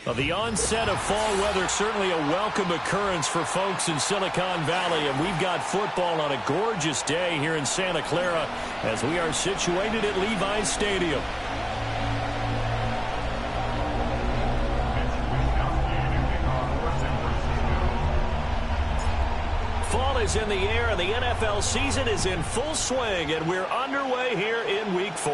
Well, the onset of fall weather, certainly a welcome occurrence for folks in Silicon Valley, and we've got football on a gorgeous day here in Santa Clara as we are situated at Levi's Stadium. Fall is in the air, and the NFL season is in full swing, and we're underway here in Week 4.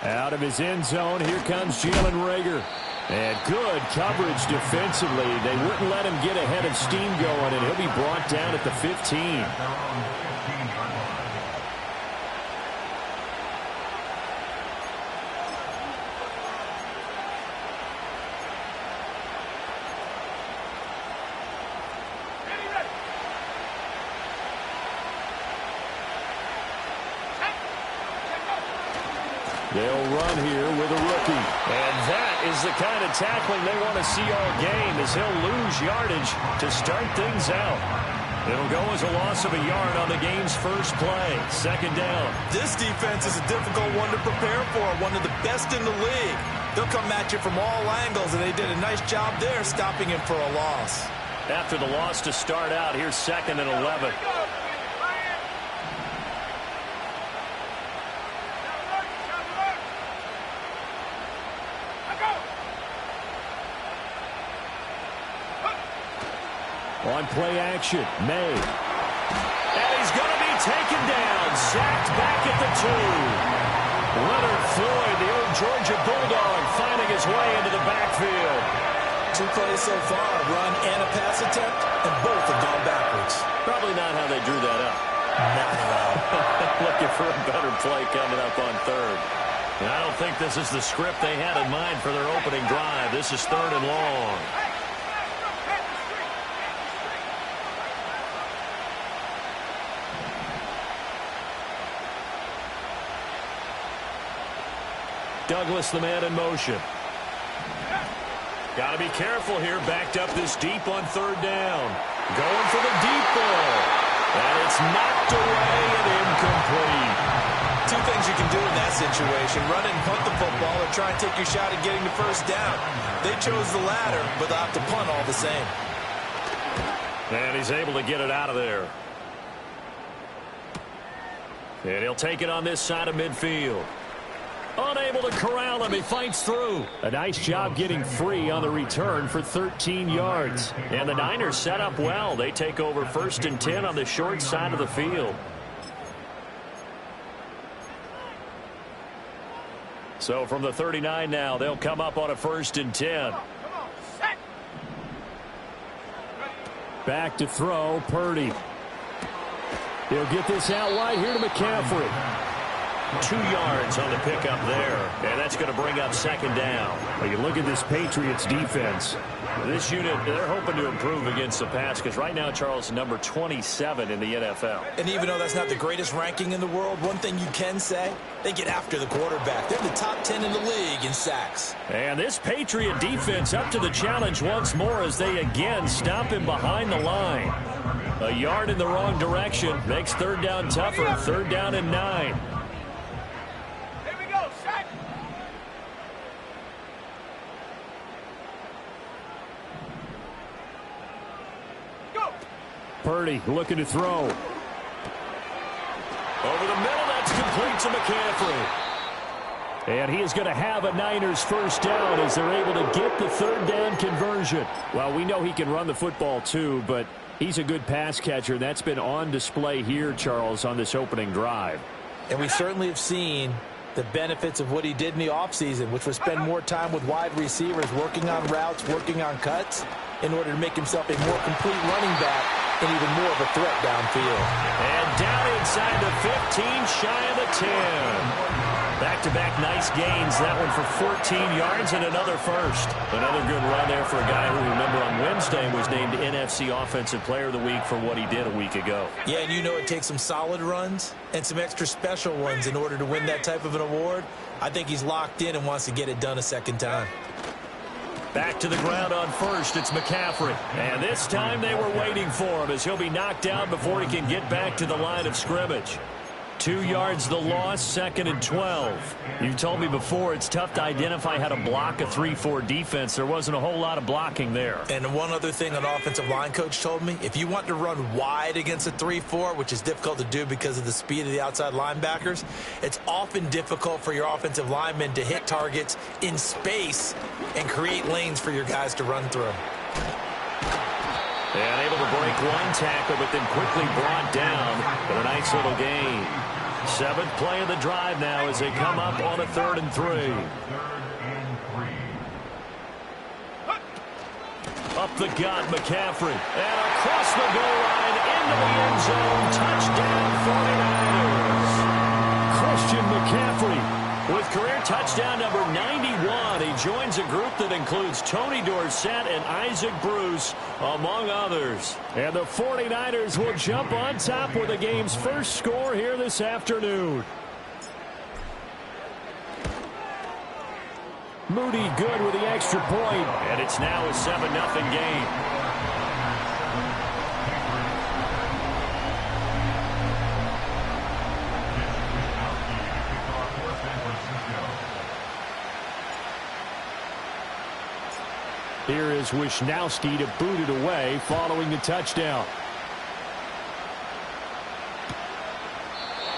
Out of his end zone, here comes Jalen Reagor. And good coverage defensively. They wouldn't let him get ahead of steam going, and he'll be brought down at the 15. They'll run here with a rookie. And that is the kind of tackling they want to see all game, as he'll lose yardage to start things out. It'll go as a loss of a yard on the game's first play. Second down. This defense is a difficult one to prepare for, one of the best in the league. They'll come at you from all angles, and they did a nice job there stopping him for a loss. After the loss to start out, here's 2nd and 11. On play action, May. And he's going to be taken down, sacked back at the 2. Leonard Floyd, the old Georgia Bulldog, finding his way into the backfield. 2 plays so far, run and a pass attempt, and both have gone backwards. Probably not how they drew that up. Not at all. Looking for a better play coming up on 3rd. And I don't think this is the script they had in mind for their opening drive. This is 3rd and long. Douglas, the man in motion. Got to be careful here. Backed up this deep on 3rd down. Going for the deep ball. And it's knocked away and incomplete. 2 things you can do in that situation. Run and punt the football or try and take your shot at getting the first down. They chose the latter, but they'll have to punt all the same. And he's able to get it out of there. And he'll take it on this side of midfield. Unable to corral him. He fights through. A nice job getting free on the return for 13 yards. And the Niners set up well. They take over 1st and 10 on the short side of the field. So from the 39 now, they'll come up on a 1st and 10. Back to throw, Purdy. He'll get this out wide here to McCaffrey. 2 yards on the pickup there, and that's going to bring up 2nd down. Well, you look at this Patriots defense. This unit, they're hoping to improve against the pass because right now, Charles, number 27 in the NFL. And even though that's not the greatest ranking in the world, one thing you can say, they get after the quarterback. They're the top 10 in the league in sacks. And this Patriot defense up to the challenge once more as they again stop him behind the line. A yard in the wrong direction makes 3rd down tougher. 3rd down and 9. Purdy looking to throw. Over the middle, that's complete to McCaffrey. And he is going to have a Niners 1st down as they're able to get the 3rd down conversion. Well, we know he can run the football too, but he's a good pass catcher. That's been on display here, Charles, on this opening drive. And we certainly have seen the benefits of what he did in the offseason, which was spend more time with wide receivers, working on routes, working on cuts, in order to make himself a more complete running back and even more of a threat downfield. And down inside the 15, shy of the 10. Back-to-back nice gains. That one for 14 yards and another 1st. Another good run there for a guy who, remember, on Wednesday was named NFC Offensive Player of the Week for what he did a week ago. Yeah, and you know it takes some solid runs and some extra special ones in order to win that type of an award. I think he's locked in and wants to get it done a 2nd time. Back to the ground on 1st, it's McCaffrey. And this time they were waiting for him as he'll be knocked down before he can get back to the line of scrimmage. 2 yards the loss, 2nd and 12. You told me before it's tough to identify how to block a 3-4 defense. There wasn't a whole lot of blocking there. And one other thing an offensive line coach told me, if you want to run wide against a 3-4, which is difficult to do because of the speed of the outside linebackers, it's often difficult for your offensive linemen to hit targets in space and create lanes for your guys to run through. And able to break one tackle, but then quickly brought down. But a nice little gain. 7th play of the drive now as they come up on a 3rd and 3. Up the gut, McCaffrey. And across the goal line into the end zone. Touchdown 49ers. Christian McCaffrey with career touchdown number 91. He joins a group that includes Tony Dorsett and Isaac Bruce, among others. And the 49ers will jump on top with the game's first score here this afternoon. Moody good with the extra point. And it's now a 7-0 game. Here is Wisnowski to boot it away following the touchdown.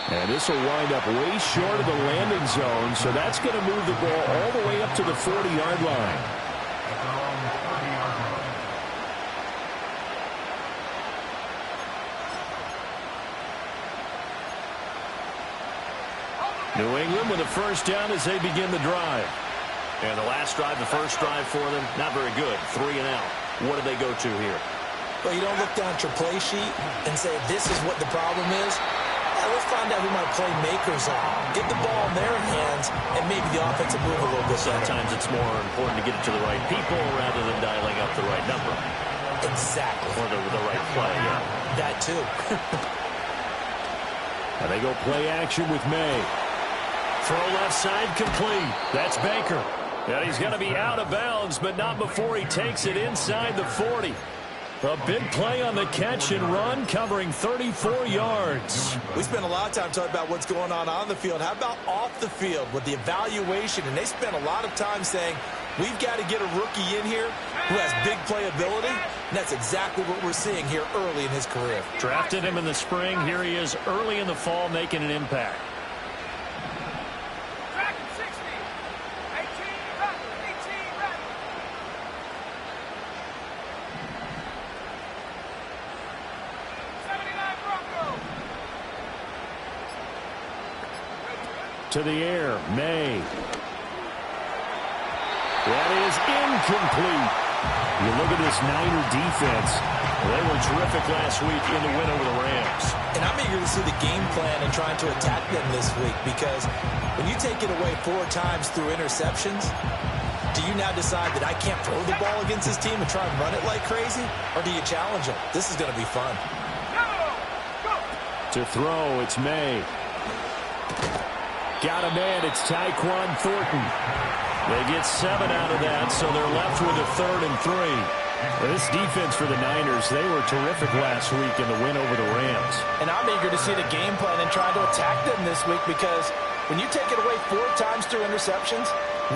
And this will wind up way short of the landing zone, so that's going to move the ball all the way up to the 40-yard line. New England with a first down as they begin the drive. And the last drive, the first drive for them, not very good. 3 and out. What do they go to here? Well, you don't look down at your play sheet and say, this is what the problem is. Let's find out who my playmakers are. Get the ball in their hands, and maybe the offense will move a little bit better. Sometimes it's more important to get it to the right people rather than dialing up the right number. Exactly. Or the right play, yeah. That, too. And they go play action with May. Throw left side complete. That's Baker. And he's going to be out of bounds, but not before he takes it inside the 40. A big play on the catch and run, covering 34 yards. We spent a lot of time talking about what's going on the field. How about off the field with the evaluation? And they spent a lot of time saying, we've got to get a rookie in here who has big playability. And that's exactly what we're seeing here early in his career. Drafted him in the spring. Here he is early in the fall making an impact. To the air, May. That is incomplete. You look at this Niner defense. They were terrific last week in the win over the Rams. And I'm eager to see the game plan and trying to attack them this week, because when you take it away 4 times through interceptions, do you now decide that I can't throw the ball against this team and try and run it like crazy? Or do you challenge them? This is going to be fun. To throw, it's May. Got a man, it's Tyquan Thornton. They get 7 out of that, so they're left with a 3rd and 3. This defense for the Niners, they were terrific last week in the win over the Rams. And I'm eager to see the game plan and try to attack them this week, because when you take it away 4 times through interceptions,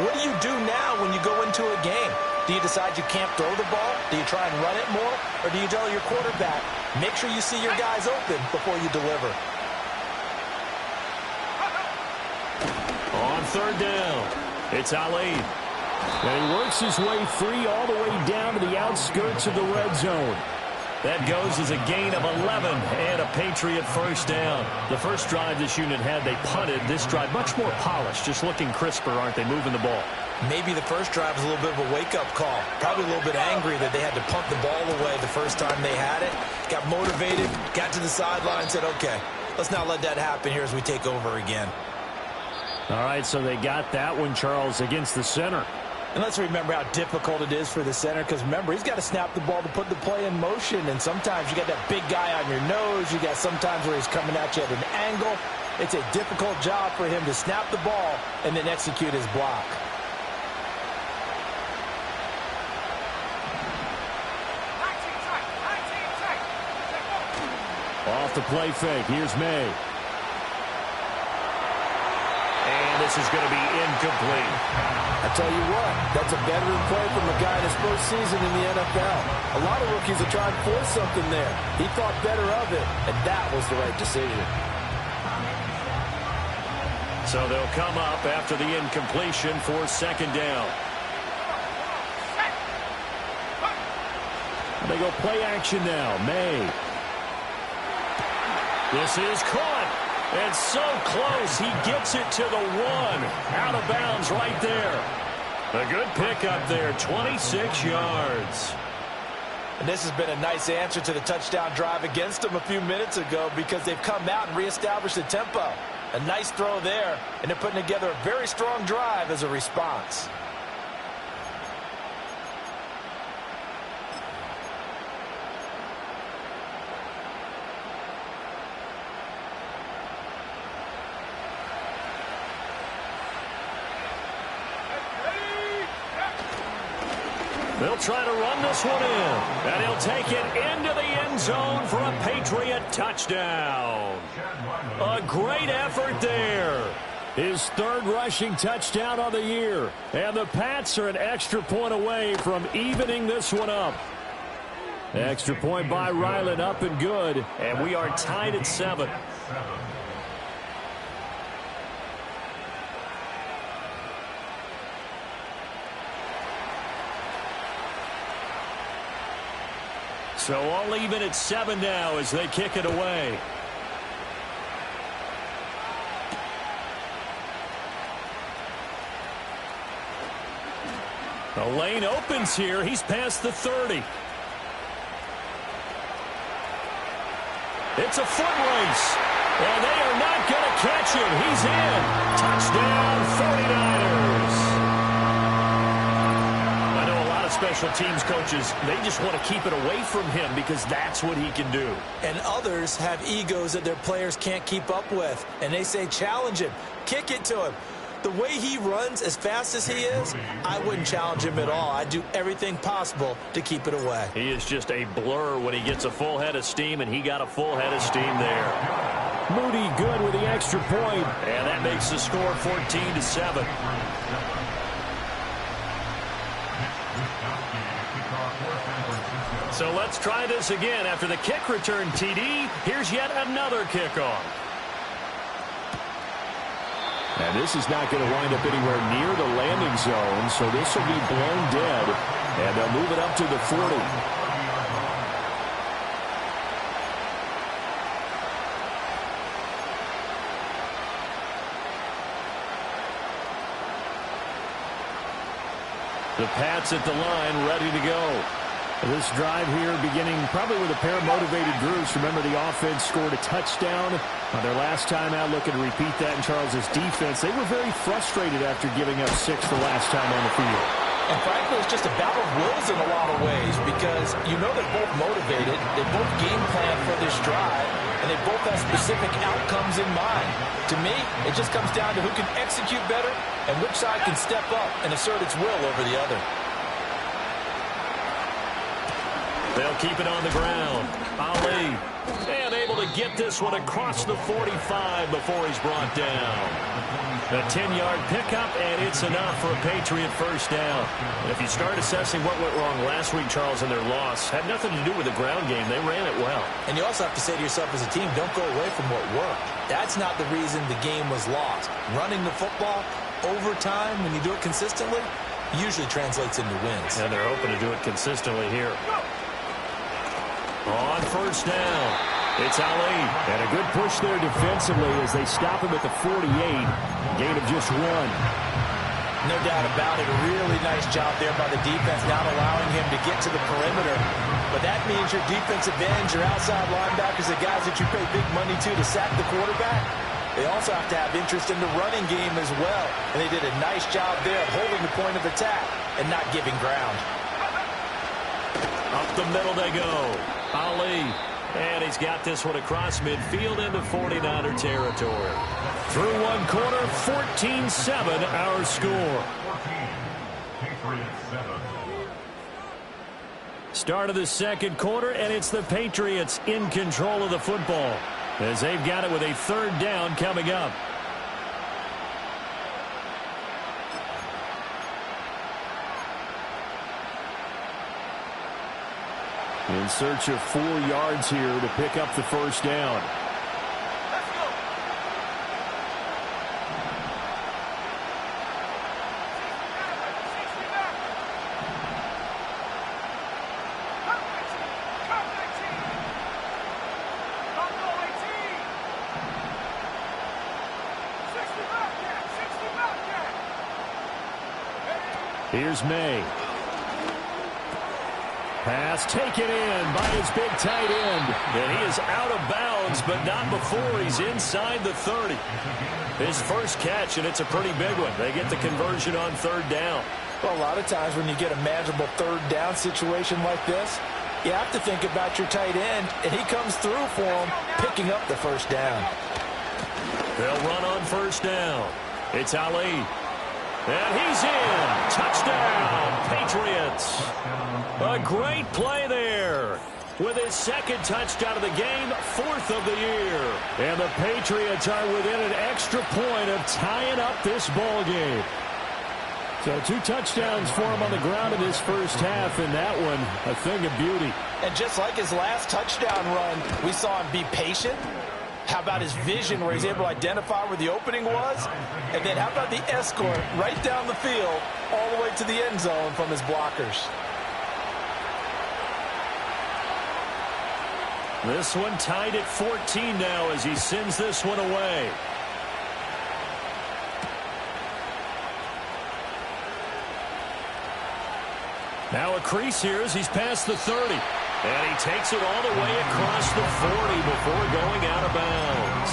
what do you do now when you go into a game? Do you decide you can't throw the ball? Do you try and run it more? Or do you tell your quarterback, make sure you see your guys open before you deliver? On 3rd down, it's Ali. And he works his way free all the way down to the outskirts of the red zone. That goes as a gain of 11 and a Patriot first down. The first drive this unit had, they punted. This drive, much more polished, just looking crisper, aren't they, moving the ball? Maybe the first drive was a little bit of a wake-up call. Probably a little bit angry that they had to punt the ball away the first time they had it. Got motivated, got to the sideline, said, okay, let's not let that happen here as we take over again. All right, so they got that one, Charles, against the center. And let's remember how difficult it is for the center, because remember, he's got to snap the ball to put the play in motion, and sometimes you got that big guy on your nose. You got sometimes where he's coming at you at an angle. It's a difficult job for him to snap the ball and then execute his block. Off the play fake, here's May. this is going to be incomplete. I tell you what, that's a veteran play from a guy in his first season in the NFL. A lot of rookies are trying to force something there. He thought better of it, and that was the right decision. So they'll come up after the incompletion for second down. They go play action now. May. This is caught. And so close. He gets it to the one. Out of bounds right there. A good pickup there. 26 yards. And this has been a nice answer to the touchdown drive against them a few minutes ago because they've come out and reestablished the tempo. A nice throw there, and they're putting together a very strong drive as a response. They'll try to run this one in, and he'll take it into the end zone for a Patriot touchdown. A great effort there. His third rushing touchdown of the year, and the Pats are an extra point away from evening this one up. Extra point by Ryland, up and good, and we are tied at 7. So all even at 7 now as they kick it away. The lane opens here. He's past the 30. It's a foot race. And they are not going to catch him. He's in. Touchdown, 49ers. Special teams coaches, they just want to keep it away from him because that's what he can do. And others have egos that their players can't keep up with. And they say, challenge him, kick it to him. The way he runs as fast as he is, I wouldn't challenge him at all. I'd do everything possible to keep it away. He is just a blur when he gets a full head of steam, and he got a full head of steam there. Moody good with the extra point, and that makes the score 14-7. So let's try this again. After the kick return TD, here's yet another kickoff. And this is not going to wind up anywhere near the landing zone, so this will be blown dead, and they'll move it up to the 40. The Pats at the line, ready to go. This drive here beginning probably with a pair of motivated groups. Remember, the offense scored a touchdown on their last time out. Looking to repeat that in Charles's defense. They were very frustrated after giving up 6 the last time on the field. And frankly, it's just a battle of wills in a lot of ways because you know they're both motivated. They both game plan for this drive, and they both have specific outcomes in mind. To me, it just comes down to who can execute better and which side can step up and assert its will over the other. They'll keep it on the ground. Ali, and able to get this one across the 45 before he's brought down. A 10-yard pickup, and it's enough for a Patriot first down. And if you start assessing what went wrong last week, Charles, in their loss, had nothing to do with the ground game. They ran it well. And you also have to say to yourself as a team, don't go away from what worked. That's not the reason the game was lost. Running the football over time, when you do it consistently, usually translates into wins. And they're hoping to do it consistently here. On first down, it's Ali. And a good push there defensively as they stop him at the 48. Gain of just 1. No doubt about it. A really nice job there by the defense, not allowing him to get to the perimeter. But that means your defensive ends, your outside linebackers, the guys that you pay big money to sack the quarterback, they also have to have interest in the running game as well. And they did a nice job there of holding the point of attack and not giving ground. Up the middle they go. Ali, and he's got this one across midfield into 49er territory. Through one quarter, 14-7 our score. Start of the second quarter, and it's the Patriots in control of the football as they've got it with a third down coming up. In search of 4 yards here to pick up the first down. Here's May. Pass taken in by his big tight end. And he is out of bounds, but not before he's inside the 30. His first catch, and it's a pretty big one. They get the conversion on 3rd down. Well, a lot of times when you get a manageable 3rd down situation like this, you have to think about your tight end, and he comes through for him, picking up the first down. They'll run on 1st down. It's Ali. And he's in. Touchdown, Patriots. A great play there. With his 2nd touchdown of the game, 4th of the year. And the Patriots are within an extra point of tying up this ball game. So 2 touchdowns for him on the ground in this first half, and that one a thing of beauty. And just like his last touchdown run, we saw him be patient. How about his vision where he's able to identify where the opening was? And then how about the escort right down the field all the way to the end zone from his blockers? This one tied at 14 now as he sends this one away. Now a crease here as he's past the 30. And he takes it all the way across the 40 before going out of bounds.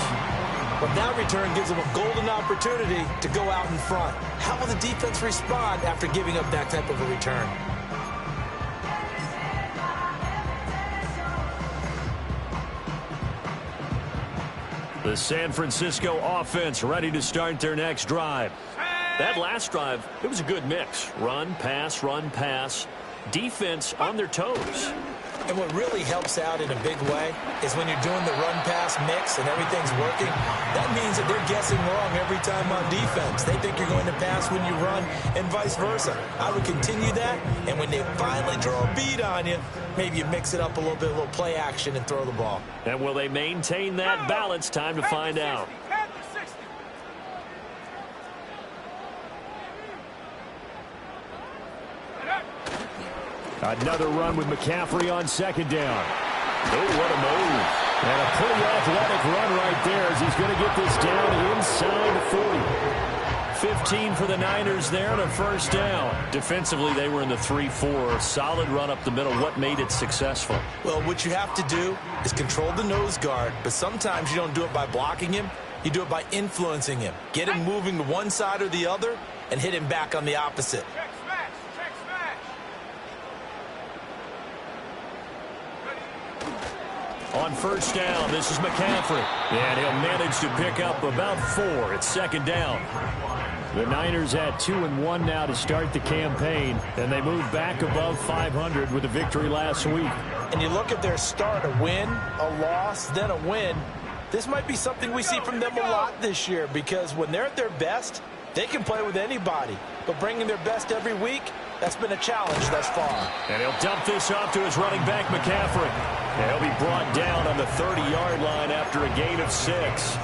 But that return gives him a golden opportunity to go out in front. How will the defense respond after giving up that type of a return? The San Francisco offense ready to start their next drive. That last drive, it was a good mix. Run, pass, defense on their toes. And what really helps out in a big way is when you're doing the run-pass mix and everything's working, that means that they're guessing wrong every time on defense. They think you're going to pass when you run and vice versa. I would continue that, and when they finally draw a bead on you, maybe you mix it up a little bit, a little play action, and throw the ball. And will they maintain that balance? Time to find out. Another run with McCaffrey on 2nd down. Oh, what a move. And a pretty athletic run right there as he's going to get this down inside 40. 15 for the Niners there and a 1st down. Defensively, they were in the 3-4. Solid run up the middle. What made it successful? Well, what you have to do is control the nose guard, but sometimes you don't do it by blocking him. You do it by influencing him. Get him moving to one side or the other and hit him back on the opposite. On 1st down, this is McCaffrey. And he'll manage to pick up about 4 at 2nd down. The Niners at 2-1 now to start the campaign, and they move back above 500 with a victory last week. And you look at their start, a win, a loss, then a win. This might be something we see from them a lot this year, because when they're at their best, they can play with anybody. But bringing their best every week, that's been a challenge thus far. And he'll dump this off to his running back, McCaffrey. And he'll be brought down on the 30-yard line after a gain of 6.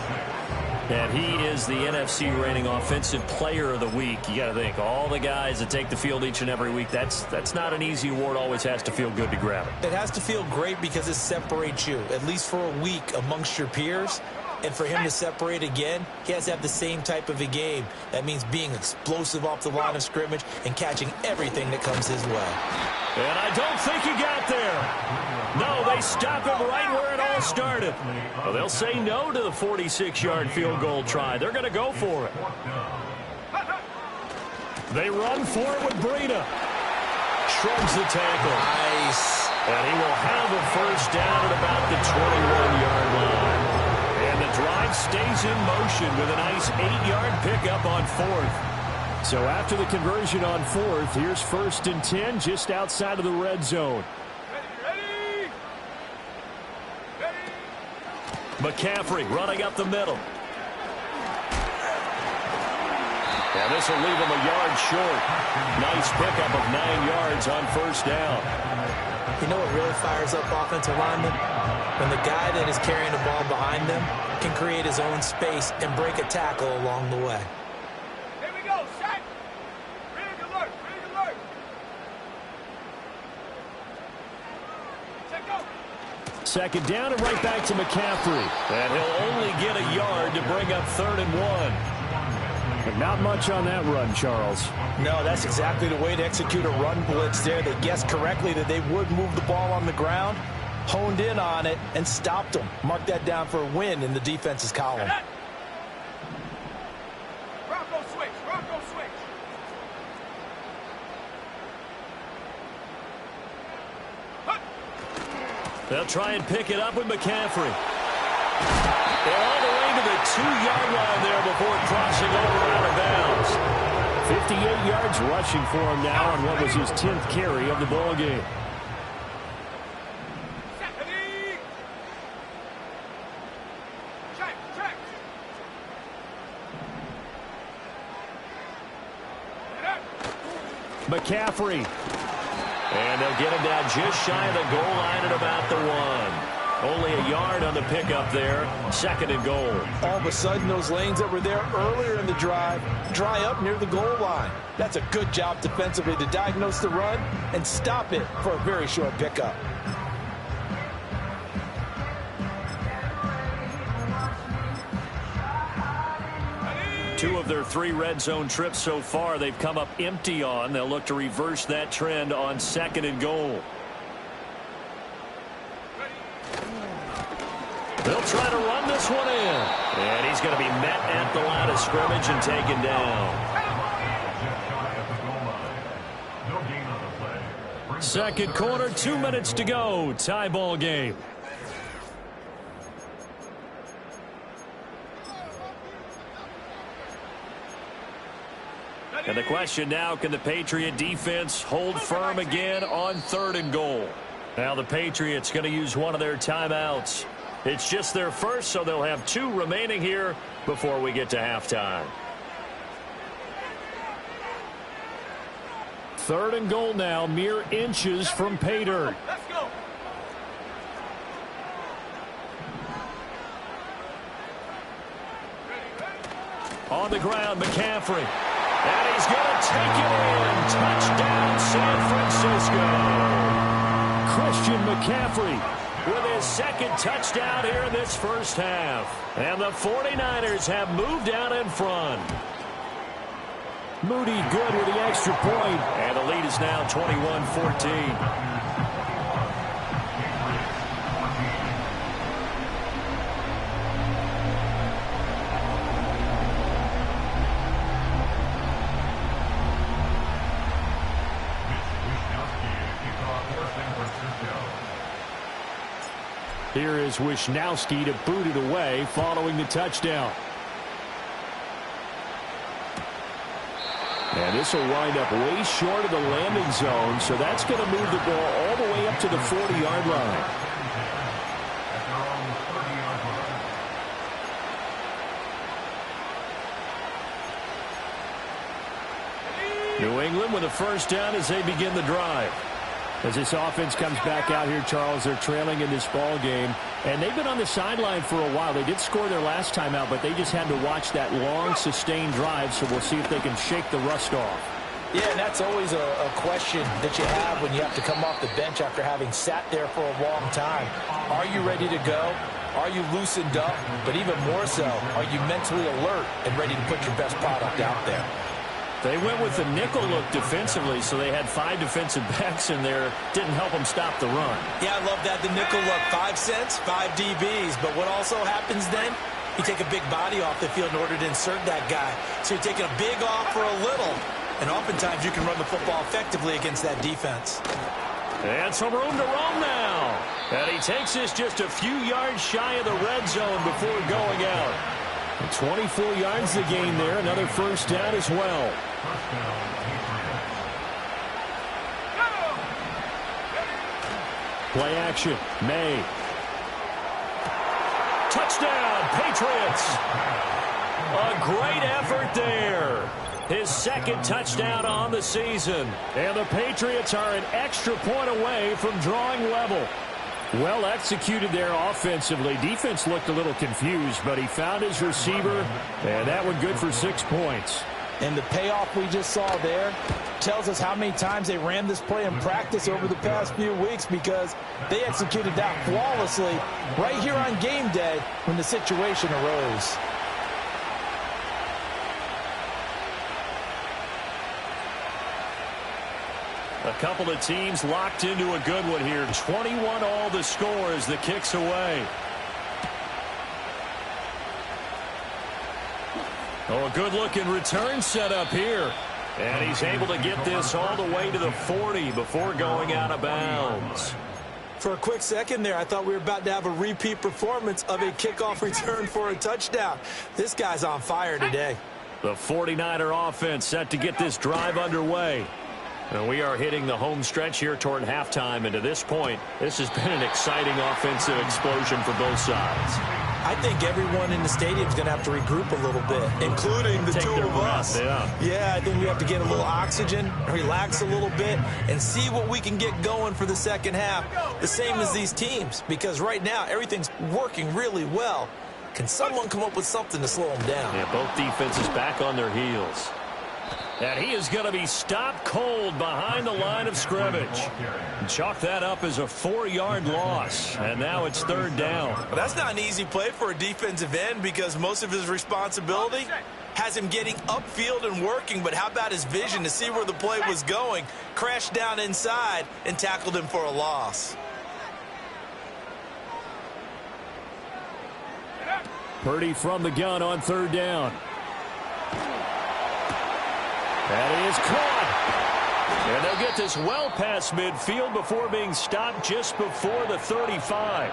And he is the NFC rating offensive player of the week. You got to think, all the guys that take the field each and every week, that's not an easy award. Always has to feel good to grab it. It has to feel great because it separates you, at least for a week, amongst your peers. And for him to separate again, he has to have the same type of a game. That means being explosive off the line of scrimmage and catching everything that comes his way. And I don't think he got there. No, they stop him right where it all started. Well, they'll say no to the 46-yard field goal try. They're going to go for it. They run for it with Breida. Shrugs the tackle. Nice. And he will have a 1st down at about the 21-yard line. And the drive stays in motion with a nice 8-yard pickup on 4th. So after the conversion on 4th, here's 1st and 10 just outside of the red zone. McCaffrey running up the middle. And this will leave him a yard short. Nice pickup of 9 yards on 1st down. You know what really fires up offensive linemen? When the guy that is carrying the ball behind them can create his own space and break a tackle along the way. Here we go, set. Rig alert, rig alert. Set go. Second down and right back to McCaffrey. And he'll only get a yard to bring up 3rd and 1. But not much on that run, Charles. No, that's exactly the way to execute a run blitz there. They guessed correctly that they would move the ball on the ground, honed in on it, and stopped them. Mark that down for a win in the defense's column. Bronco switch, Bronco switch. They'll try and pick it up with McCaffrey. They're all the way to the 2-yard line there before crossing over out of bounds. 58 yards rushing for him now on what was his 10th carry of the ball game. Check, check. McCaffrey. And they'll get him down just shy of the goal line at about the 1. Only a yard on the pickup there. 2nd and goal. All of a sudden, those lanes that were there earlier in the drive dry up near the goal line. That's a good job defensively to diagnose the run and stop it for a very short pickup. Two of their 3 red zone trips so far they've come up empty on. They'll look to reverse that trend on 2nd and goal. They'll try to run this one in. And he's going to be met at the line of scrimmage and taken down. 2nd quarter, 2 minutes to go. Tie ball game. And the question now, can the Patriot defense hold firm again on 3rd and goal? Now the Patriots going to use one of their timeouts. It's just their first, so they'll have 2 remaining here before we get to halftime. 3rd and goal now, mere inches from pay dirt. Let's go. On the ground, McCaffrey. And he's going to take it in. Touchdown, San Francisco. Christian McCaffrey with his 2nd touchdown here in this first half. And the 49ers have moved out in front. Moody good with the extra point. And the lead is now 21-14. Here is Wishnowski to boot it away following the touchdown. And this will wind up way short of the landing zone, so that's going to move the ball all the way up to the 40-yard line. New England with a first down as they begin the drive. As this offense comes back out here, Charles, they're trailing in this ball game. And they've been on the sideline for a while. They did score their last time out, but they just had to watch that long, sustained drive, so we'll see if they can shake the rust off. Yeah, and that's always a question that you have when you have to come off the bench after having sat there for a long time. Are you ready to go? Are you loosened up? But even more so, are you mentally alert and ready to put your best product out there? They went with the nickel look defensively, so they had 5 defensive backs in there. Didn't help them stop the run. Yeah, I love that, the nickel look. 5 cents, 5 DBs. But what also happens then? You take a big body off the field in order to insert that guy. So you're taking a big off for a little. And oftentimes you can run the football effectively against that defense. And some room to roam now. And he takes this just a few yards shy of the red zone before going out. 24 yards the gain there. Another first down as well. Play action. May. Touchdown, Patriots. A great effort there. His second touchdown on the season. And the Patriots are an extra point away from drawing level. Well executed there offensively. Defense looked a little confused, but he found his receiver, and that one good for 6 points. And the payoff we just saw there tells us how many times they ran this play in practice over the past few weeks, because they executed that flawlessly right here on game day when the situation arose. A couple of teams locked into a good one here. 21 all the score as the kick's away. Oh, a good-looking return set up here. And he's able to get this all the way to the 40 before going out of bounds. For a quick second there, I thought we were about to have a repeat performance of a kickoff return for a touchdown. This guy's on fire today. The 49er offense set to get this drive underway. And we are hitting the home stretch here toward halftime. And to this point, this has been an exciting offensive explosion for both sides. I think everyone in the stadium is going to have to regroup a little bit, including the two of us. Yeah, I think we have to get a little oxygen, relax a little bit, and see what we can get going for the second half, the same as these teams, because right now everything's working really well. Can someone come up with something to slow them down? Yeah, both defenses back on their heels. And he is going to be stopped cold behind the line of scrimmage. Chalk that up as a 4-yard loss. And now it's third down. Well, that's not an easy play for a defensive end, because most of his responsibility has him getting upfield and working. But how about his vision to see where the play was going? Crashed down inside and tackled him for a loss. Purdy from the gun on third down. That is caught. And they'll get this well past midfield before being stopped just before the 35.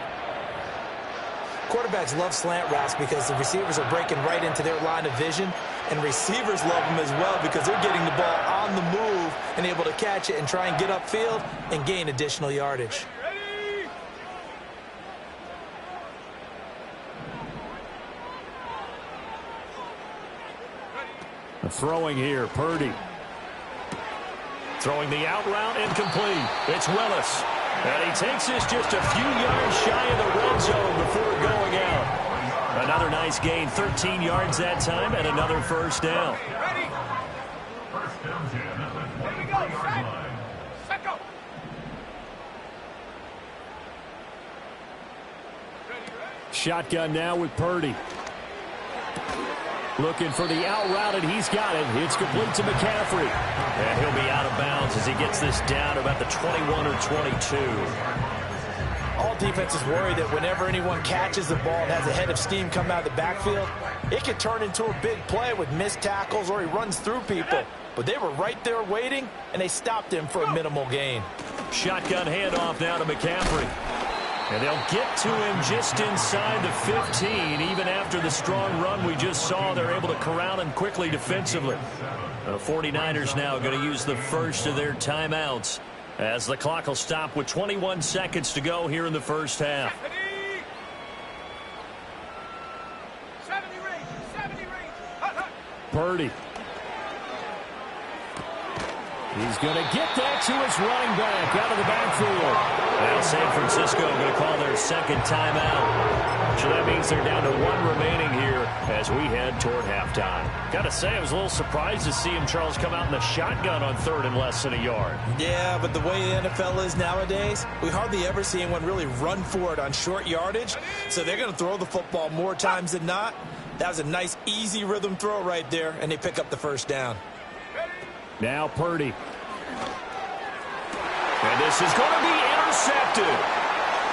Quarterbacks love slant routes because the receivers are breaking right into their line of vision, and receivers love them as well because they're getting the ball on the move and able to catch it and try and get upfield and gain additional yardage. Throwing here, Purdy. Throwing the out route, incomplete. It's Willis. And he takes this just a few yards shy of the red zone before going out. Another nice gain, 13 yards that time, and another first down. Ready? First down, 10. Here we go. Set go. Shotgun now with Purdy. Looking for the out route, and he's got it. It's complete to McCaffrey. And he'll be out of bounds as he gets this down to about the 21 or 22. All defenses worry that whenever anyone catches the ball and has a head of steam come out of the backfield, it can turn into a big play with missed tackles or he runs through people. But they were right there waiting, and they stopped him for a minimal gain. Shotgun handoff now to McCaffrey. And they'll get to him just inside the 15. Even after the strong run we just saw, they're able to corral him quickly defensively. The 49ers now going to use the first of their timeouts as the clock will stop with 21 seconds to go here in the first half. 70 range. Purdy. He's going to get that to his running back out of the backfield. Now San Francisco going to call their second timeout. So that means they're down to one remaining here as we head toward halftime. Got to say, I was a little surprised to see him, Charles, come out in the shotgun on third and less than a yard. Yeah, but the way the NFL is nowadays, we hardly ever see anyone really run for it on short yardage. So they're going to throw the football more times than not. That was a nice, easy rhythm throw right there, and they pick up the first down. Now Purdy. And this is going to be intercepted.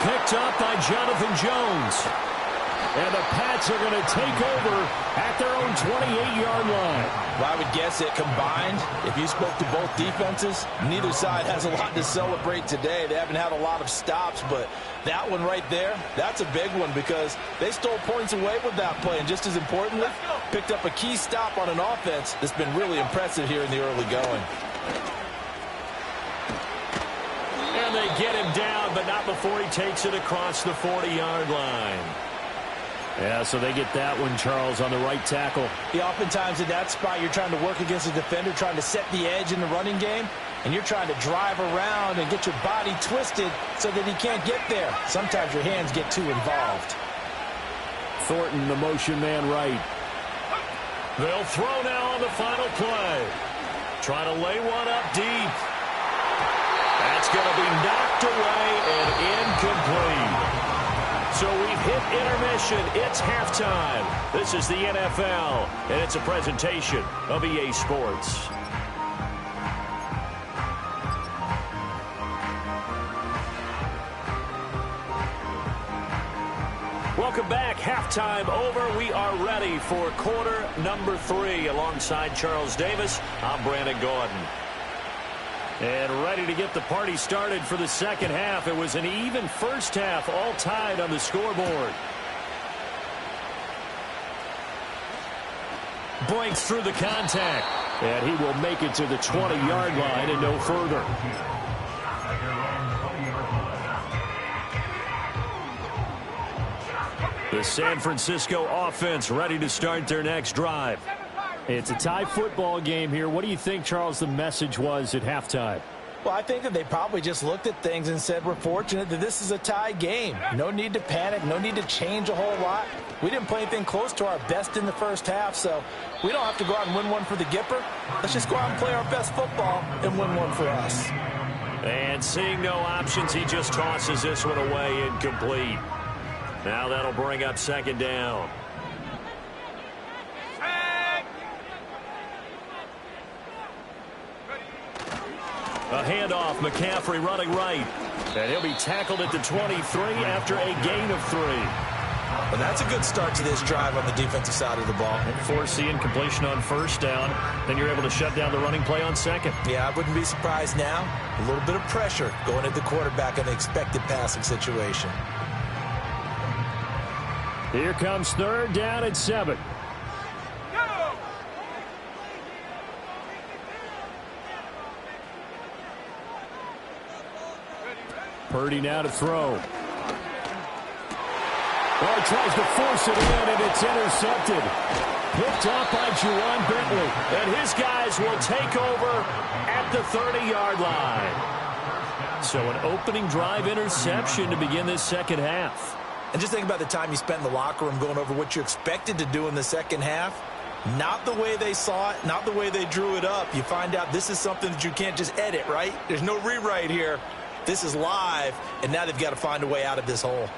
Picked up by Jonathan Jones. And the Pats are going to take over at their own 28-yard line. Well, I would guess that combined, if you spoke to both defenses, neither side has a lot to celebrate today. They haven't had a lot of stops, but that one right there, that's a big one because they stole points away with that play. And just as importantly, picked up a key stop on an offense that's been really impressive here in the early going. And they get him down, but not before he takes it across the 40-yard line. Yeah, so they get that one, Charles, on the right tackle. Yeah, oftentimes in that spot, you're trying to work against a defender, trying to set the edge in the running game, and you're trying to drive around and get your body twisted so that he can't get there. Sometimes your hands get too involved. Thornton, the motion man right. They'll throw now on the final play. Trying to lay one up deep. That's going to be knocked away and incomplete. So we've hit intermission. It's halftime. This is the NFL, and it's a presentation of EA Sports. Welcome back. Halftime over. We are ready for quarter number 3. Alongside Charles Davis, I'm Brandon Gordon. And ready to get the party started for the second half. It was an even first half, all tied on the scoreboard. Breaks through the contact. And he will make it to the 20-yard line and no further. The San Francisco offense ready to start their next drive. It's a tie football game here. What do you think, Charles, the message was at halftime? Well, I think that they probably just looked at things and said, we're fortunate that this is a tie game. No need to panic. No need to change a whole lot. We didn't play anything close to our best in the first half, so we don't have to go out and win one for the Gipper. Let's just go out and play our best football and win one for us. And seeing no options, he just tosses this one away incomplete. Now that'll bring up second down. A handoff, McCaffrey running right. And he'll be tackled at the 23 after a gain of 3. Well, that's a good start to this drive on the defensive side of the ball. And forcing completion on first down. Then you're able to shut down the running play on second. Yeah, I wouldn't be surprised now. A little bit of pressure going at the quarterback in the expected passing situation. Here comes third down at 7. Purdy now to throw. Oh, he tries to force it in, and it's intercepted. Picked up by Juwan Bentley. And his guys will take over at the 30-yard line. So an opening drive interception to begin this second half. And just think about the time you spent in the locker room going over what you expected to do in the second half. Not the way they saw it, not the way they drew it up. You find out this is something that you can't just edit, right? There's no rewrite here. This is live, and now they've got to find a way out of this hole.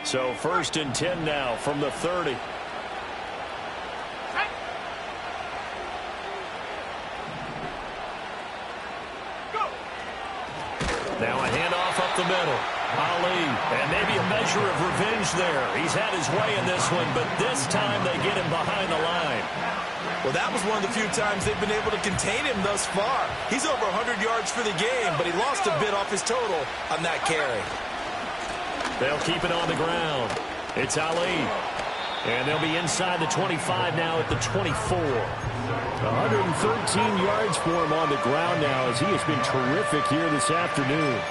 So first and 10 now from the 30. Now a handoff up the middle. Ali, and maybe a measure of revenge there. He's had his way in this one, but this time they get him behind the line. Well, that was one of the few times they've been able to contain him thus far. He's over 100 yards for the game, but he lost a bit off his total on that carry. They'll keep it on the ground. It's Ali. And they'll be inside the 25 now at the 24. 113 yards for him on the ground now as he has been terrific here this afternoon.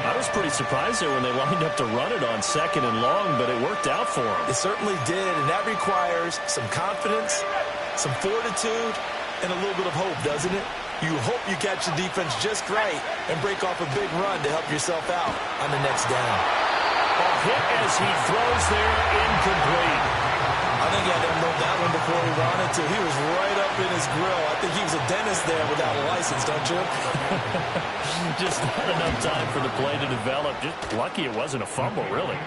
I was pretty surprised there when they lined up to run it on second and long, but it worked out for him. It certainly did, and that requires some confidence, some fortitude, and a little bit of hope, doesn't it? You hope you catch the defense just right and break off a big run to help yourself out on the next down. A hit as he throws there, incomplete. I think he had to unload that one before he wanted to. He was right up in his grill. I think he was a dentist there without a license, don't you? Just not enough time for the play to develop. Just lucky it wasn't a fumble, really.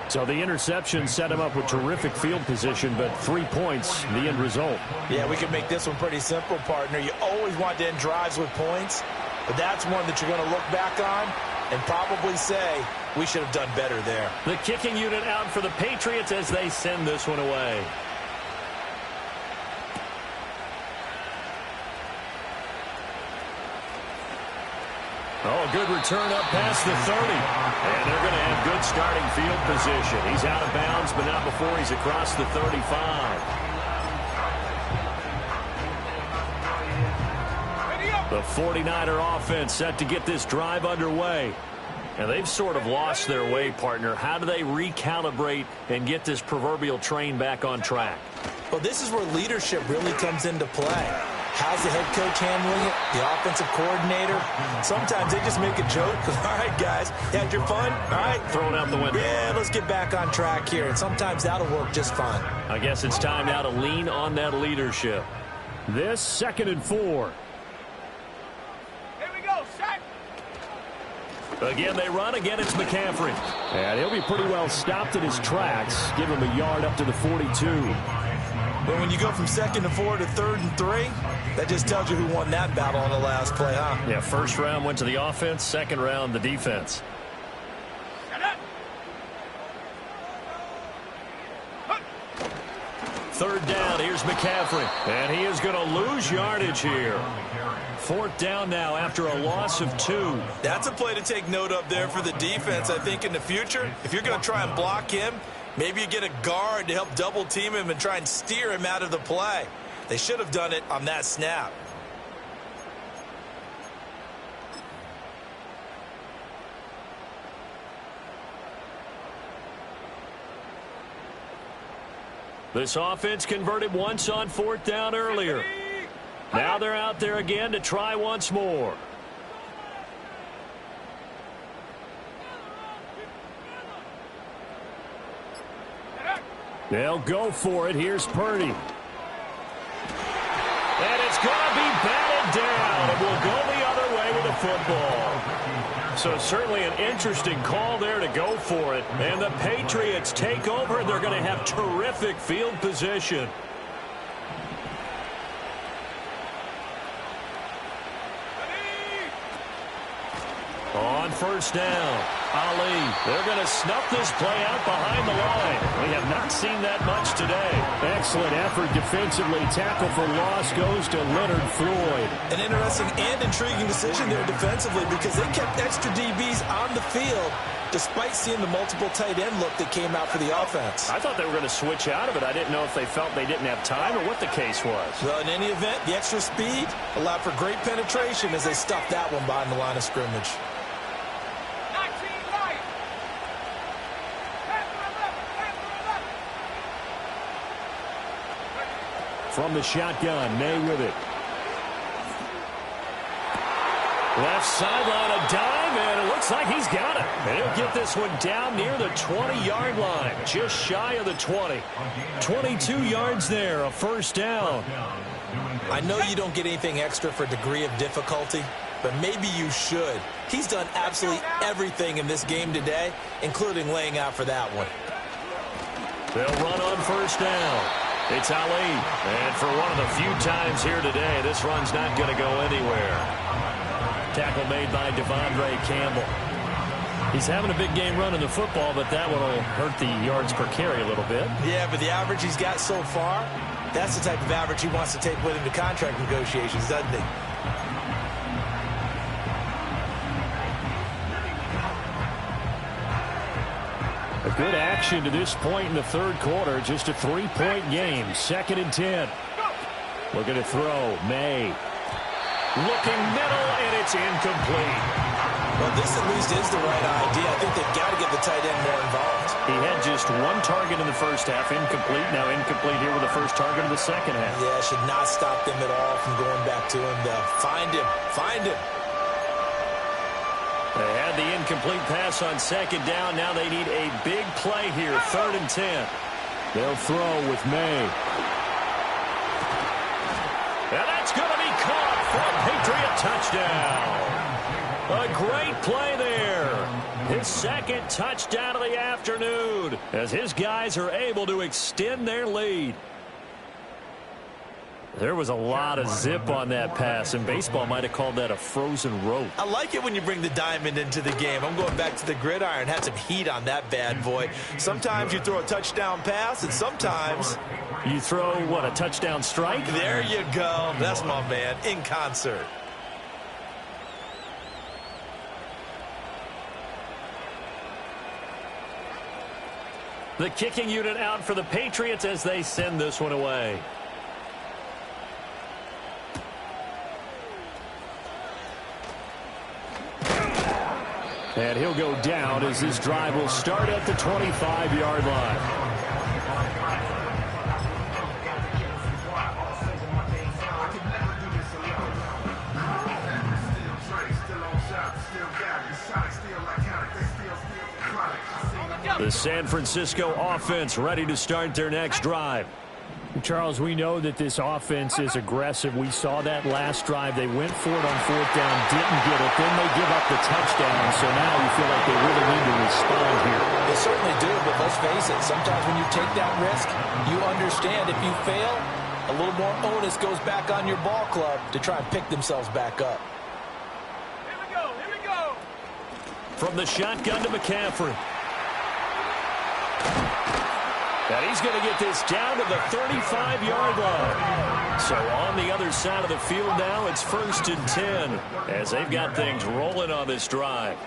So the interception set him up with terrific field position, but 3 points, the end result. Yeah, we can make this one pretty simple, partner. You always want to end drives with points, but that's one that you're going to look back on and probably say, we should have done better there. The kicking unit out for the Patriots as they send this one away. Oh, a good return up past the 30. And they're going to have good starting field position. He's out of bounds, but not before he's across the 35. The 49er offense set to get this drive underway. And they've sort of lost their way, partner. How do they recalibrate and get this proverbial train back on track? Well, this is where leadership really comes into play. How's the head coach handling it? The offensive coordinator? Sometimes they just make a joke. All right, guys, you had your fun? All right. Throw it out the window. Yeah, let's get back on track here. And sometimes that'll work just fine. I guess it's time now to lean on that leadership. This 2nd and 4. Again, they run. Again, it's McCaffrey. And he'll be pretty well stopped in his tracks. Give him a yard up to the 42. But when you go from 2nd and 4 to 3rd and 3, that just tells you who won that battle on the last play, huh? Yeah, first round went to the offense. Second round, the defense. Third down, here's McCaffrey. And he is going to lose yardage here. 4th down now after a loss of 2. That's a play to take note of there for the defense, I think, in the future. If you're going to try and block him, maybe you get a guard to help double team him and try and steer him out of the play. They should have done it on that snap. This offense converted once on 4th down earlier. Now they're out there again to try once more. They'll go for it. Here's Purdy. And it's going to be batted down. It will go the other way with the football. So certainly an interesting call there to go for it. And the Patriots take over. They're going to have terrific field position. On 1st down, Ali. They're going to snuff this play out behind the line. We have not seen that much today. Excellent effort defensively. Tackle for loss goes to Leonard Floyd. An interesting and intriguing decision there defensively because they kept extra DBs on the field despite seeing the multiple tight end look that came out for the offense. I thought they were going to switch out of it. I didn't know if they felt they didn't have time or what the case was. Well, in any event, the extra speed allowed for great penetration as they stuffed that one behind the line of scrimmage. From the shotgun, May with it. Left sideline, a dime, and it looks like he's got it. And he'll get this one down near the 20-yard line, just shy of the 20. 22 yards there, a 1st down. I know you don't get anything extra for degree of difficulty, but maybe you should. He's done absolutely everything in this game today, including laying out for that one. They'll run on 1st down. It's Ali, and for one of the few times here today, this run's not going to go anywhere. Tackle made by Devondre Campbell. He's having a big game running the football, but that one will hurt the yards per carry a little bit. Yeah, but the average he's got so far, that's the type of average he wants to take with him to contract negotiations, doesn't he? A good action to this point in the 3rd quarter. Just a 3-point game. 2nd and 10. Looking to throw. May. Looking middle, and it's incomplete. Well, this at least is the right idea. I think they've got to get the tight end more involved. He had just 1 target in the 1st half. Incomplete. Now incomplete here with the 1st target of the 2nd half. Yeah, should not stop them at all from going back to him, though. Find him. Find him. They had the incomplete pass on 2nd down. Now they need a big play here, 3rd and 10. They'll throw with May. And that's going to be caught for a Patriot touchdown. A great play there. His 2nd touchdown of the afternoon as his guys are able to extend their lead. There was a lot of zip on that pass, and baseball might have called that a frozen rope. I like it when you bring the diamond into the game. I'm going back to the gridiron. Had some heat on that bad boy. Sometimes you throw a touchdown pass, and sometimes you throw, what, a touchdown strike? There you go. That's my man, in concert. The kicking unit out for the Patriots as they send this one away. And he'll go down as this drive will start at the 25-yard line. The San Francisco offense ready to start their next drive. Charles, we know that this offense is aggressive. We saw that last drive. They went for it on fourth down, didn't get it. Then they give up the touchdown. So now you feel like they really need to respond here. They certainly do, but let's face it. Sometimes when you take that risk, you understand if you fail, a little more onus goes back on your ball club to try and pick themselves back up. Here we go. Here we go. From the shotgun to McCaffrey. And he's going to get this down to the 35-yard line. So on the other side of the field now, it's 1st and 10 as they've got things rolling on this drive.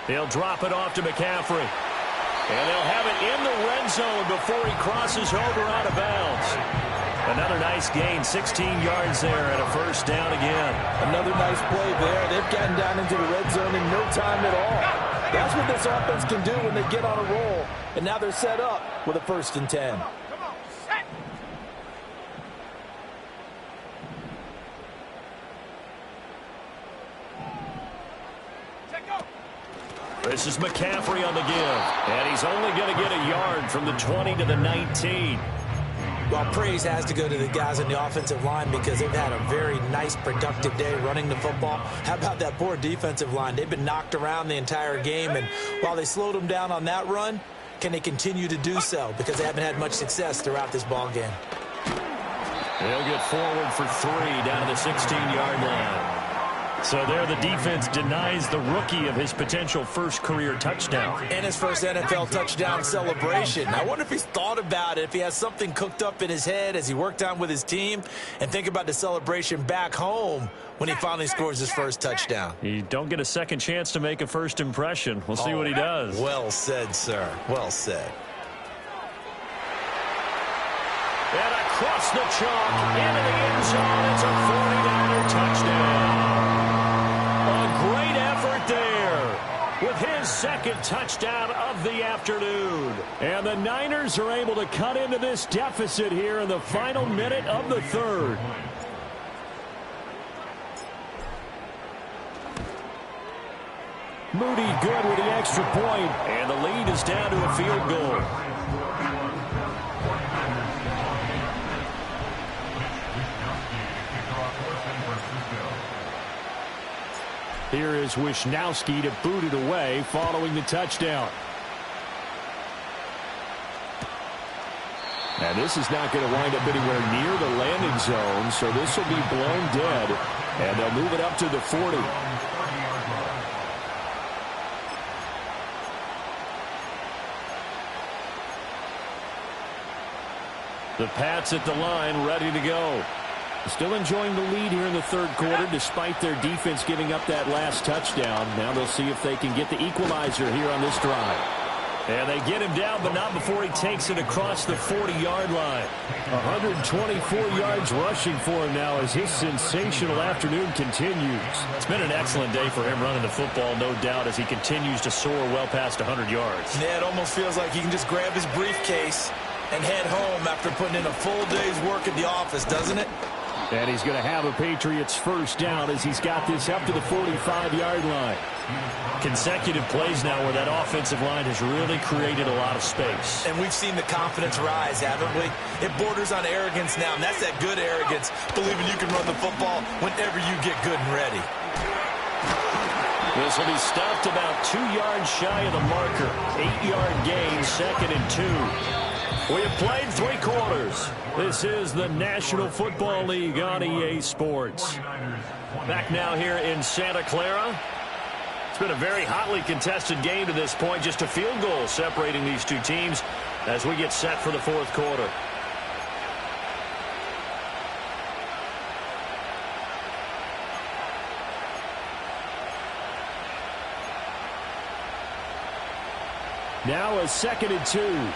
They'll drop it off to McCaffrey. And they'll have it in the red zone before he crosses over out of bounds. Another nice gain, 16 yards there and a 1st down again. Another nice play there. They've gotten down into the red zone in no time at all. That's what this offense can do when they get on a roll. And now they're set up with a 1st and 10. Come on, set. Take go. This is McCaffrey on the give. And he's only going to get a yard from the 20 to the 19. Well, praise has to go to the guys on the offensive line because they've had a very nice, productive day running the football. How about that poor defensive line? They've been knocked around the entire game, and while they slowed them down on that run, can they continue to do so? Because they haven't had much success throughout this ball game. They'll get forward for 3 down to the 16-yard line. So there the defense denies the rookie of his potential first career touchdown. And his first NFL touchdown celebration. I wonder if he's thought about it, if he has something cooked up in his head as he worked on with his team, and think about the celebration back home when he finally scores his first touchdown. You don't get a second chance to make a first impression. We'll see what he does. Well said, sir. Well said. And across the chalk into the end zone. It's a 49er touchdown. Great effort there with his second touchdown of the afternoon. And the Niners are able to cut into this deficit here in the final minute of the third. Moody good with the extra point, and the lead is down to a field goal. Here is Wisnowski to boot it away following the touchdown. And this is not going to wind up anywhere near the landing zone, so this will be blown dead, and they'll move it up to the 40. The Pats at the line, ready to go. Still enjoying the lead here in the third quarter despite their defense giving up that last touchdown. Now they'll see if they can get the equalizer here on this drive. And they get him down, but not before he takes it across the 40-yard line. 124 yards rushing for him now as his sensational afternoon continues. It's been an excellent day for him running the football, no doubt, as he continues to soar well past 100 yards. Yeah, it almost feels like he can just grab his briefcase and head home after putting in a full day's work at the office, doesn't it? And he's going to have a Patriots first down as he's got this up to the 45-yard line. Consecutive plays now where that offensive line has really created a lot of space. And we've seen the confidence rise, haven't we? It borders on arrogance now, and that's that good arrogance, believing you can run the football whenever you get good and ready. This will be stopped about 2 yards shy of the marker. 8-yard gain, 2nd and 2. We have played 3 quarters. This is the National Football League on EA Sports. Back now here in Santa Clara. It's been a very hotly contested game to this point. Just a field goal separating these two teams as we get set for the fourth quarter. Now a 2nd and 2.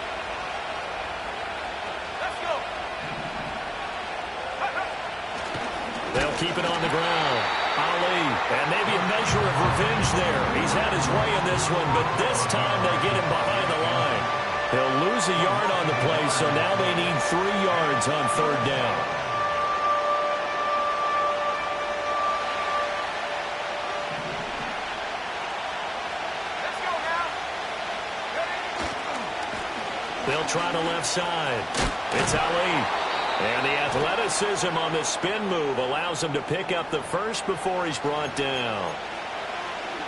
They'll keep it on the ground. Ali, and maybe a measure of revenge there. He's had his way in this one, but this time they get him behind the line. He'll lose a yard on the play, so now they need 3 yards on third down. Let's go now. They'll try the left side. It's Ali. And the athleticism on the spin move allows him to pick up the first before he's brought down.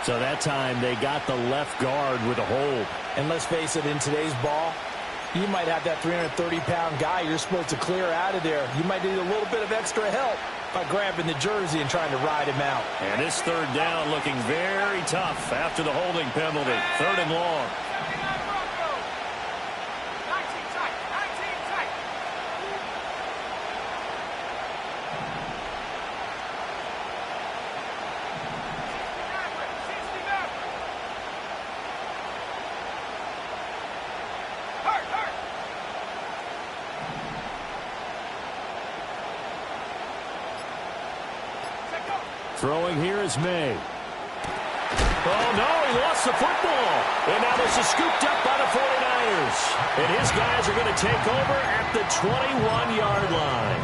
So that time they got the left guard with a hold. And let's face it, in today's ball, you might have that 330-pound guy you're supposed to clear out of there. You might need a little bit of extra help by grabbing the jersey and trying to ride him out. And this third down looking very tough after the holding penalty. 3rd and long. 19 tight. 19 tight. Throwing here is May. Oh, no, he lost the football. And now this is scooped up by the 49ers. And his guys are going to take over at the 21-yard line.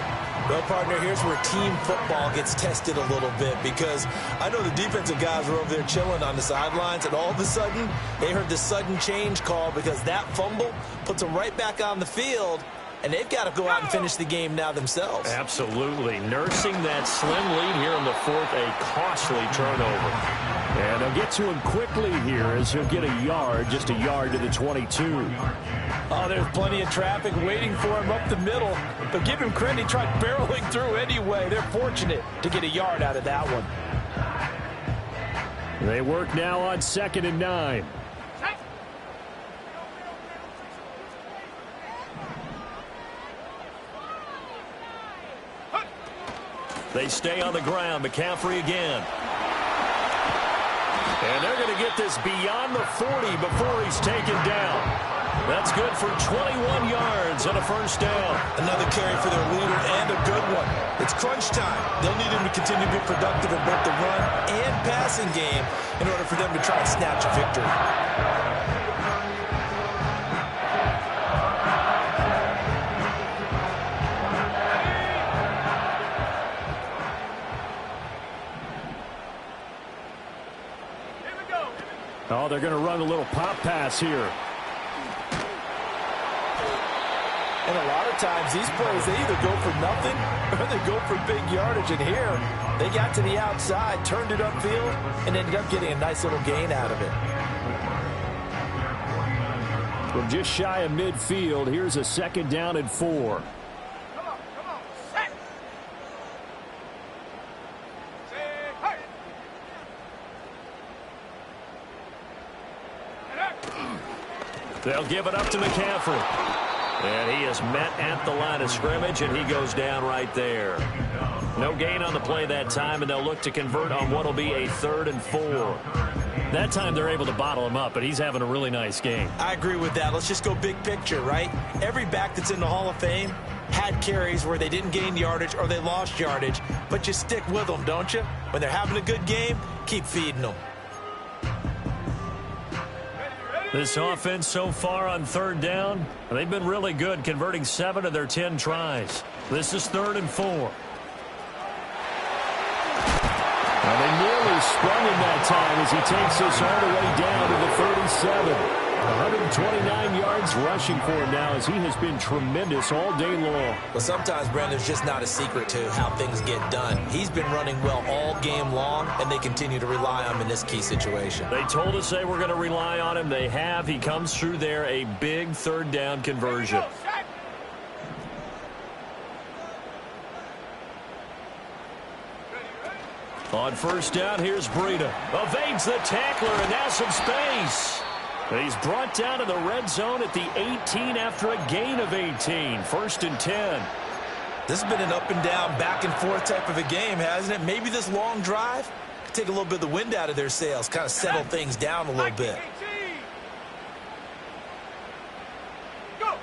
Well, partner, here's where team football gets tested a little bit, because I know the defensive guys were over there chilling on the sidelines, and all of a sudden they heard the sudden change call because that fumble puts them right back on the field, and they've got to go out and finish the game now themselves. Absolutely. Nursing that slim lead here in the 4th, a costly turnover. And they'll get to him quickly here as he'll get a yard, just a yard to the 22. Oh, there's plenty of traffic waiting for him up the middle. But give him credit, he tried barreling through anyway. They're fortunate to get a yard out of that one. They work now on 2nd and 9. They stay on the ground. McCaffrey again. And they're going to get this beyond the 40 before he's taken down. That's good for 21 yards and a first down. Another carry for their leader, and a good one. It's crunch time. They'll need him to continue to be productive in both the run and passing game in order for them to try and snatch a victory. Oh, they're going to run a little pop pass here. And a lot of times these plays, they either go for nothing or they go for big yardage. And here, they got to the outside, turned it upfield, and ended up getting a nice little gain out of it. From just shy of midfield, here's a 2nd down and 4. Come on. Set. Say, hey. They'll give it up to McCaffrey. And he is met at the line of scrimmage, and he goes down right there. No gain on the play that time, and they'll look to convert on what will be a 3rd and 4. That time they're able to bottle him up, but he's having a really nice game. I agree with that. Let's just go big picture, right? Every back that's in the Hall of Fame had carries where they didn't gain yardage or they lost yardage, but you stick with them, don't you? When they're having a good game, keep feeding them. This offense so far on 3rd down, they've been really good, converting 7 of their 10 tries. This is 3rd and 4. Well, they nearly sprung him that time as he takes this all the way down to the 37. 129 yards rushing for him now as he has been tremendous all day long. But sometimes, Brandon, there's just not a secret to how things get done. He's been running well all game long, and they continue to rely on him in this key situation. They told us they were going to rely on him. They have. He comes through there, a big 3rd down conversion. On 1st down, here's Breida. Evades the tackler, and now some space. He's brought down to the red zone at the 18 after a gain of 18. 1st and 10. This has been an up and down, back and forth type of a game, hasn't it? Maybe this long drive could take a little bit of the wind out of their sails, kind of settle things down a little bit. Go.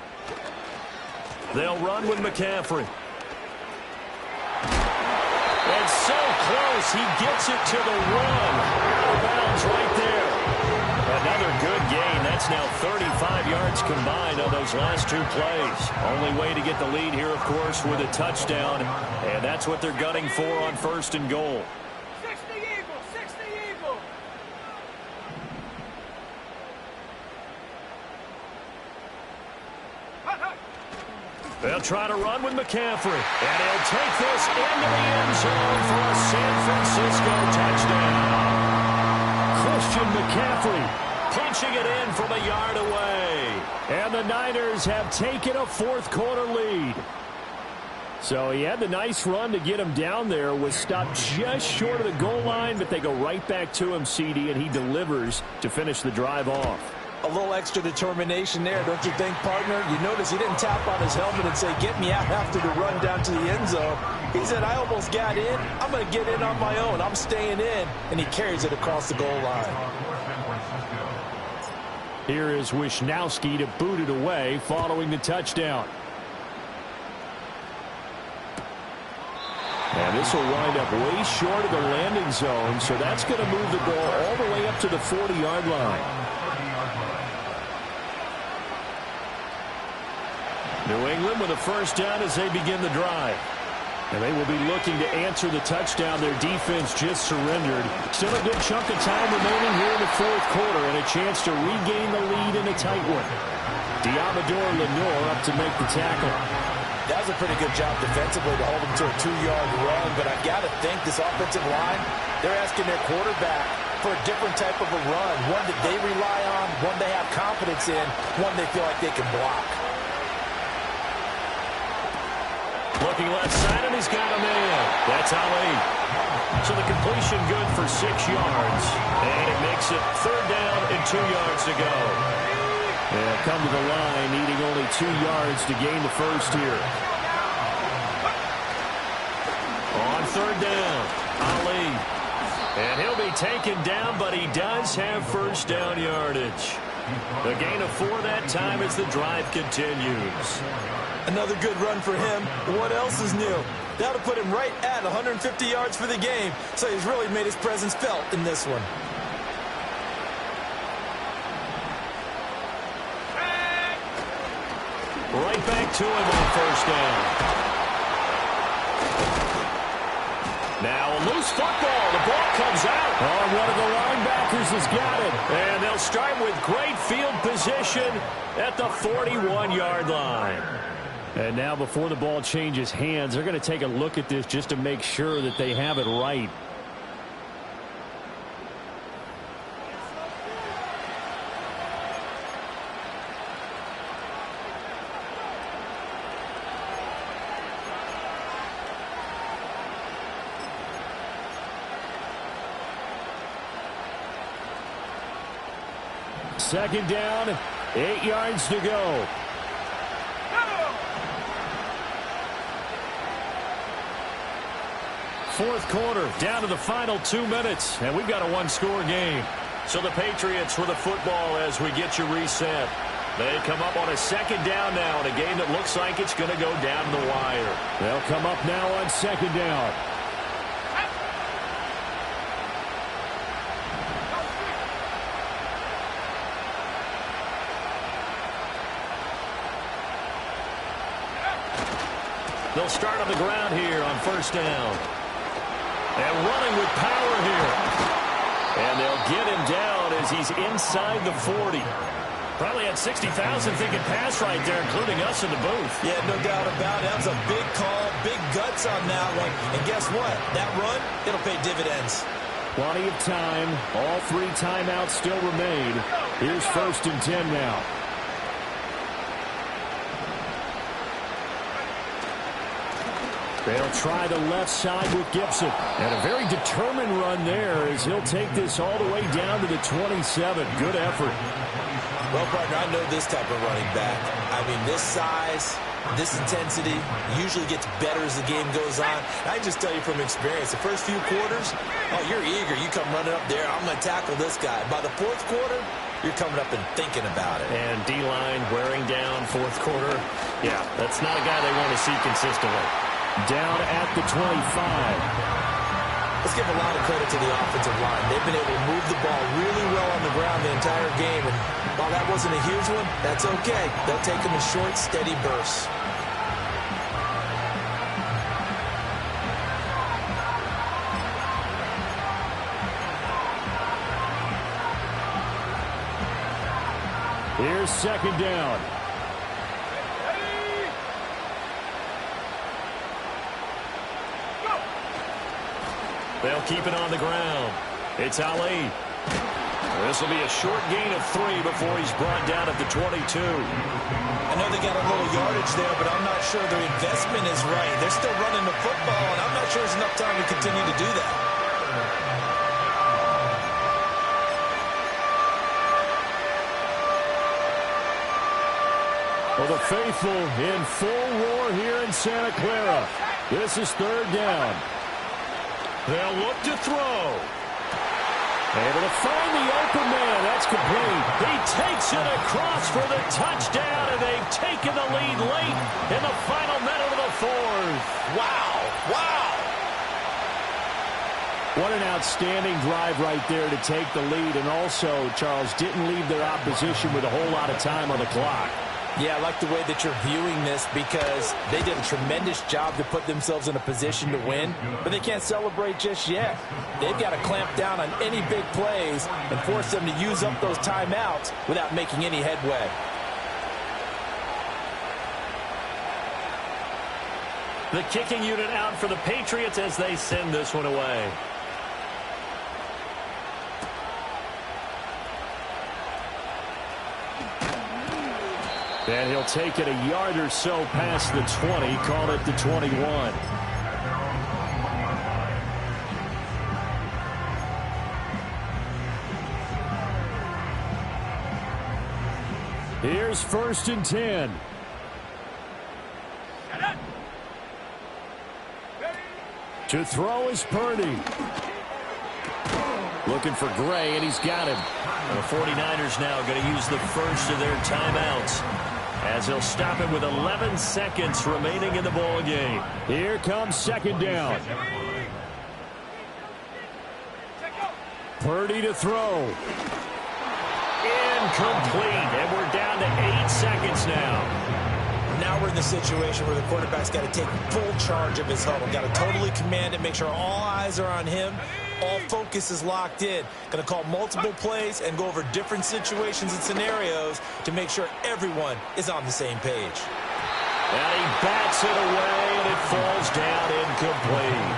They'll run with McCaffrey. close. He gets it to the one. Out of bounds right there. Another good gain. That's now 35 yards combined on those last two plays. Only way to get the lead here, of course, with a touchdown. And that's what they're gunning for on 1st and goal. 60 Eagles, 60 Eagles. They'll try to run with McCaffrey. And he'll take this into the end zone for a San Francisco touchdown. Christian McCaffrey punching it in from a yard away. And the Niners have taken a 4th quarter lead. So he had the nice run to get him down there, was stopped just short of the goal line, but they go right back to him, CD, and he delivers to finish the drive off. A little extra determination there, don't you think, partner? You notice he didn't tap on his helmet and say, get me out after the run down to the end zone. He said, I almost got in. I'm going to get in on my own. I'm staying in. And he carries it across the goal line. Here is Wisnowski to boot it away following the touchdown. And this will wind up way short of the landing zone, so that's going to move the ball all the way up to the 40-yard line. New England with a first down as they begin the drive. And they will be looking to answer the touchdown their defense just surrendered. Still a good chunk of time remaining here in the 4th quarter and a chance to regain the lead in a tight one. Diamador Lenore up to make the tackle. That was a pretty good job defensively to hold him to a 2-yard run, but I've got to think this offensive line, they're asking their quarterback for a different type of a run, one that they rely on, one they have confidence in, one they feel like they can block. Looking left side, and he's got a man. That's Ali. So the completion good for 6 yards. And it makes it 3rd down and 2 yards to go. They'll come to the line, needing only 2 yards to gain the first here. On 3rd down, Ali. And he'll be taken down, but he does have first down yardage. A gain of 4 that time as the drive continues. Another good run for him. What else is new? That'll put him right at 150 yards for the game, so he's really made his presence felt in this one. Right back to him on first down. Now a loose football. The ball comes out. Oh, one of the linebackers has got it. And they'll start with great field position at the 41-yard line. And now before the ball changes hands, they're going to take a look at this just to make sure that they have it right. Second down, 8 yards to go. Fourth quarter, down to the final 2 minutes, and we've got a one-score game. So the Patriots with the football as we get you reset. They come up on a second down now in a game that looks like it's going to go down to the wire. They'll come up now on second down. They'll start on the ground here on first down. And running with power here. And they'll get him down as he's inside the 40. Probably had 60,000 thinking pass right there, including us in the booth. Yeah, no doubt about it. That was a big call, big guts on that one. And guess what? That run, it'll pay dividends. Plenty of time. All 3 timeouts still remain. Here's 1st and 10 now. They'll try the left side with Gibson. And a very determined run there as he'll take this all the way down to the 27. Good effort. Well, partner, I know this type of running back. I mean, this size, this intensity usually gets better as the game goes on. I just tell you from experience, the first few quarters, oh, you're eager. You come running up there, I'm going to tackle this guy. By the 4th quarter, you're coming up and thinking about it. And D-line wearing down 4th quarter. Yeah, that's not a guy they want to see consistently. Down at the 25. Let's give a lot of credit to the offensive line. They've been able to move the ball really well on the ground the entire game. And while that wasn't a huge one, that's okay. They'll take them in short, steady bursts. Here's second down. They'll keep it on the ground. It's Ali. This will be a short gain of 3 before he's brought down at the 22. I know they got a little yardage there, but I'm not sure their investment is right. They're still running the football, and I'm not sure there's enough time to continue to do that. Well, the faithful in full roar here in Santa Clara. This is third down. They'll look to throw. Able to find the open man. That's complete. He takes it across for the touchdown, and they've taken the lead late in the final minute of the fourth. Wow. Wow. What an outstanding drive right there to take the lead. And also, Charles, didn't leave their opposition with a whole lot of time on the clock. Yeah, I like the way that you're viewing this because they did a tremendous job to put themselves in a position to win, but they can't celebrate just yet. They've got to clamp down on any big plays and force them to use up those timeouts without making any headway. The kicking unit out for the Patriots as they send this one away. And he'll take it a yard or so past the 20, call it the 21. Here's first and 10. To throw is Purdy. Looking for Gray, and he's got him. The 49ers now going to use the first of their timeouts, as he'll stop it with 11 seconds remaining in the ball game. Here comes second down. Purdy to throw. Incomplete, and we're down to 8 seconds now. Now we're in the situation where the quarterback's got to take full charge of his huddle. Got to totally command it, make sure all eyes are on him. All focus is locked in. Going to call multiple plays and go over different situations and scenarios to make sure everyone is on the same page. And he bats it away, and it falls down incomplete.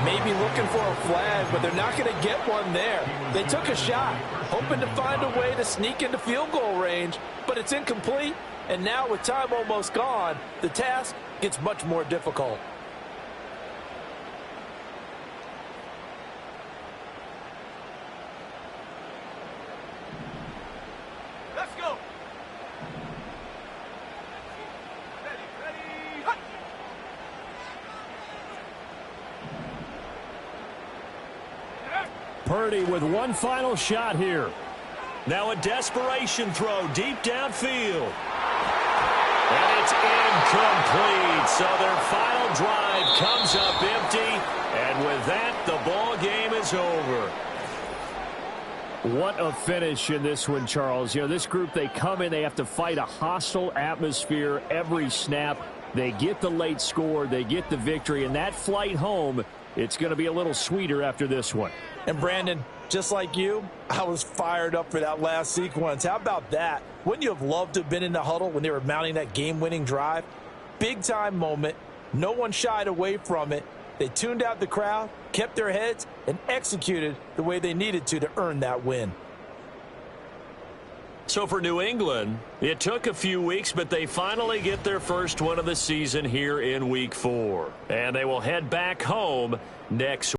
Maybe looking for a flag, but they're not going to get one there. They took a shot, hoping to find a way to sneak into field goal range, but it's incomplete. And now with time almost gone, the task gets much more difficult. Let's go. Ready. Hut. Purdy with one final shot here. Now a desperation throw deep downfield. And it's incomplete. So their final drive comes up empty. And with that, the ball game is over. What a finish in this one, Charles. You know, this group, they come in, they have to fight a hostile atmosphere every snap. They get the late score, they get the victory, and that flight home, it's going to be a little sweeter after this one. And Brandon, just like you, I was fired up for that last sequence. How about that? Wouldn't you have loved to have been in the huddle when they were mounting that game-winning drive? Big-time moment. No one shied away from it. They tuned out the crowd, kept their heads, and executed the way they needed to earn that win. So for New England, it took a few weeks, but they finally get their first one of the season here in Week 4. And they will head back home next week.